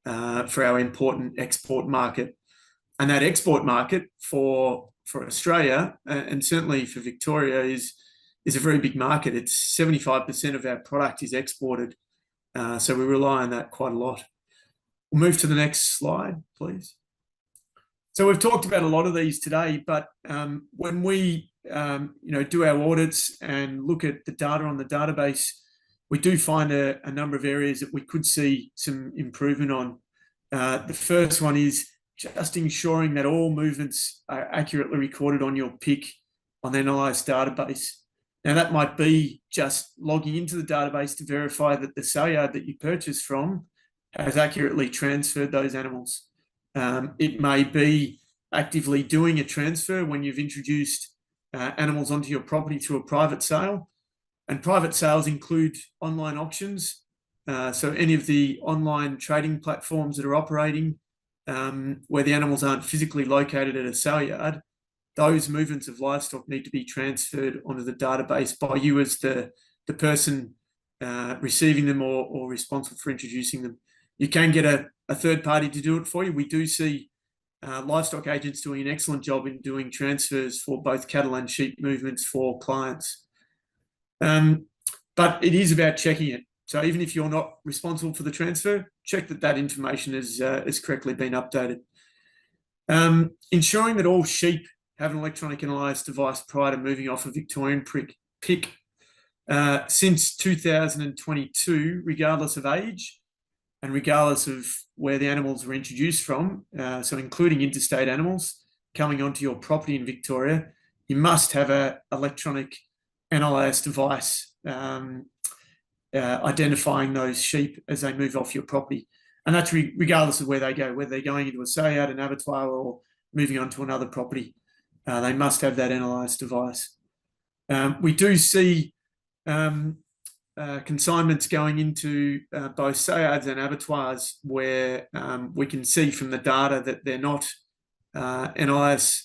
[SPEAKER 4] for our important export market. And that export market for Australia and certainly for Victoria is a very big market. It's 75% of our product is exported. So we rely on that quite a lot. We'll move to the next slide, please. So we've talked about a lot of these today, but when we do our audits and look at the data on the database, we do find a number of areas that we could see some improvement on. The first one is just ensuring that all movements are accurately recorded on your PIC on the NLIS database. Now, that might be just logging into the database to verify that the sale yard that you purchased from has accurately transferred those animals. It may be actively doing a transfer when you've introduced animals onto your property through a private sale. And private sales include online auctions. So any of the online trading platforms that are operating where the animals aren't physically located at a sale yard, those movements of livestock need to be transferred onto the database by you as the person receiving them or responsible for introducing them. You can get a third party to do it for you. We do see livestock agents doing an excellent job in doing transfers for both cattle and sheep movements for clients. But it is about checking it. So even if you're not responsible for the transfer, check that information has correctly been updated. Ensuring that all sheep have an electronic NLIS device prior to moving off a Victorian PIC. Since 2022, regardless of age and regardless of where the animals were introduced from, so including interstate animals coming onto your property in Victoria, you must have an electronic NLIS device identifying those sheep as they move off your property. And that's regardless of where they go, whether they're going into a sale yard, an abattoir, or moving on to another property. They must have that NLIS device. We do see consignments going into both sale yards and abattoirs where we can see from the data that they're not NLIS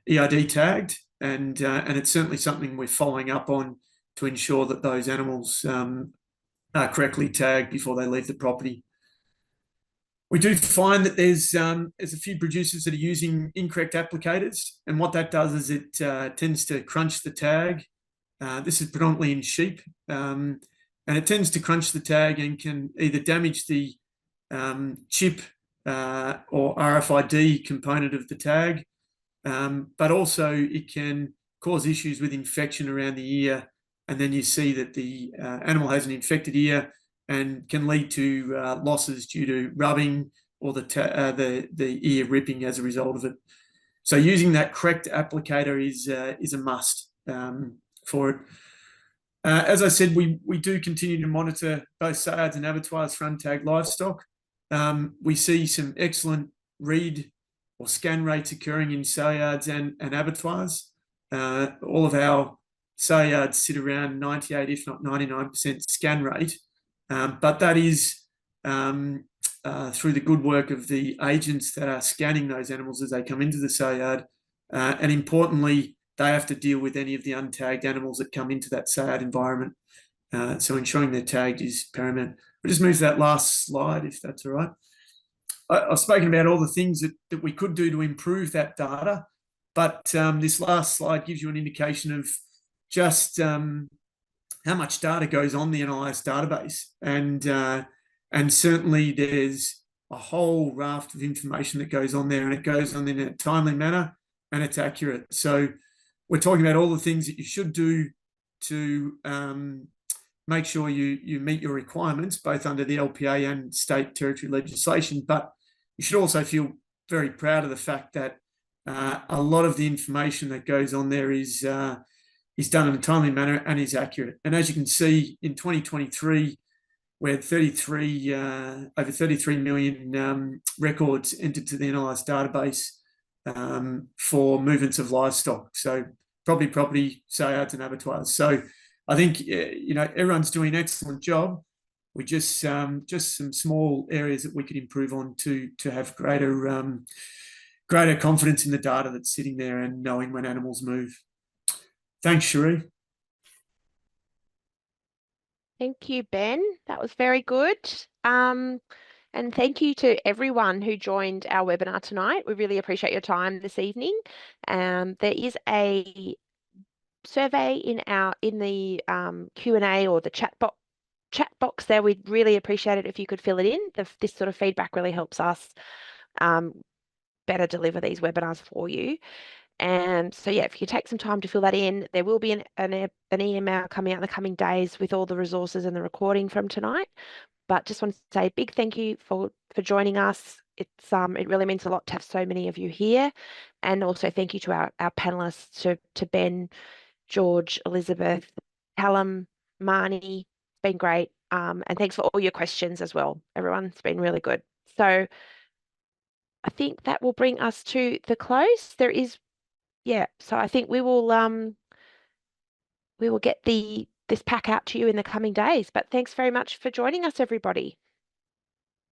[SPEAKER 4] eID tagged, and it's certainly something we're following up on to ensure that those animals are correctly tagged before they leave the property. We do find that there's a few producers that are using incorrect applicators, and what that does is it tends to crunch the tag. This is predominantly in sheep, and it tends to crunch the tag and can either damage the chip or RFID component of the tag, but also it can cause issues with infection around the ear, and then you see that the animal has an infected ear and can lead to losses due to rubbing or the ear ripping as a result of it. So using that correct applicator is a must for it. As I said, we do continue to monitor both sale yards and abattoirs for untagged livestock. We see some excellent read or scan rates occurring in sale yards and abattoirs. All of our sale yards sit around 98, if not 99% scan rate. But that is through the good work of the agents that are scanning those animals as they come into the sale yard. And importantly, they have to deal with any of the untagged animals that come into that sale yard environment. So ensuring they're tagged is paramount. We'll just move to that last slide, if that's all right. I've spoken about all the things that we could do to improve that data, but this last slide gives you an indication of just how much data goes on the NLIS database. And certainly there's a whole raft of information that goes on there, and it goes on in a timely manner and it's accurate. So we're talking about all the things that you should do to make sure you meet your requirements, both under the LPA and state territory legislation. But you should also feel very proud of the fact that a lot of the information that goes on there is done in a timely manner and is accurate. And as you can see, in 2023, we had over 33 million records entered to the NLIS database for movements of livestock. So property, sale yards and abattoirs. So I think everyone's doing an excellent job. We just some small areas that we could improve on to have greater confidence in the data that's sitting there and knowing when animals move. Thanks, Cherie.
[SPEAKER 1] Thank you, Ben. That was very good. And thank you to everyone who joined our webinar tonight. We really appreciate your time this evening. There is a survey in the Q&A or the chat box there. We'd really appreciate it if you could fill it in. This sort of feedback really helps us better deliver these webinars for you. And so, yeah, if you take some time to fill that in, there will be an email coming out in the coming days with all the resources and the recording from tonight. But just want to say a big thank you for joining us. It really means a lot to have so many of you here. And also thank you to our panelists, to Ben, George, Elizabeth, Callum, Marnie. It's been great. And thanks for all your questions as well, everyone. It's been really good. So I think that will bring us to the close. So I think we will get this pack out to you in the coming days. But thanks very much for joining us, everybody.